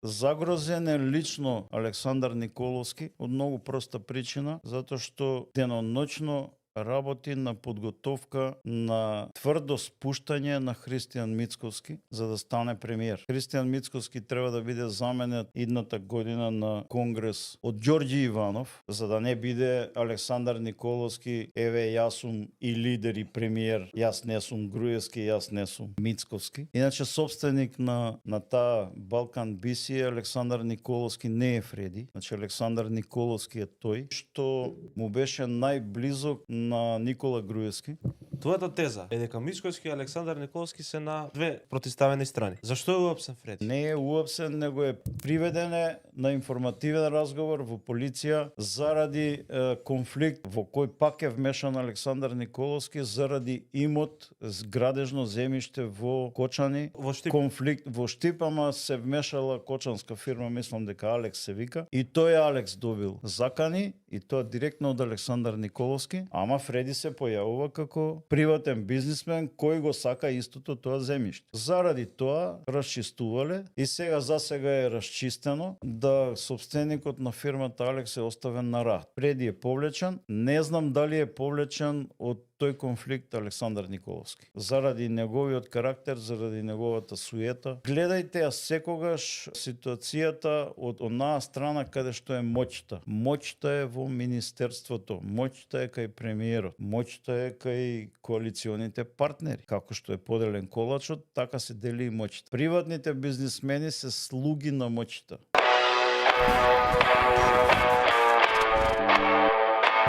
Загрозен е лично Александар Николовски од многу проста причина, затоа што деноноќно работи на подготовка на тврдо спуштање на Христијан Мицковски за да стане премиер. Христијан Мицковски треба да биде заменет идната година на Конгрес од Ѓорѓи Иванов, за да не биде Александар Николовски, еве јас сум и лидер и премиер, јас не сум Груевски, јас не сум Мицковски. Иначе собственик на таа Балкан BC Александар Николовски не е Фреди. Значи Александар Николовски е тој што му беше најблизок на Никола Груевски. Твојата теза е дека Мицковски и Александар Николовски се на две протиставени страни. Зашто е уапсен Фреди? Не е уапсен, него е приведен на информативен разговор во полиција заради конфликт во кој пак е вмешан Александар Николовски заради имот градежно земјиште во Кочани. Во Штип. Конфликт во Штип, ама се вмешала кочанска фирма, мислам дека Алекс се вика, и тој Алекс добил закани и тоа директно од Александар Николовски, ама Фреди се појавува како приватен бизнисмен кој го сака истото тоа земјиште. Заради тоа расчистувале и сега е расчистено да собственикот на фирмата Алекс е оставен на рад. Фреди е повлечен, не знам дали е повлечен од тој конфликт Александар Николовски. Заради неговиот карактер, заради неговата суета. Гледајте ја секогаш ситуацијата од онаа страна каде што е моќта. Моќта е во министерството, моќта е кај премиерот, моќта е кај коалиционите партнери. Како што е поделен колачот, така се дели и моќта. Приватните бизнисмени се слуги на моќта.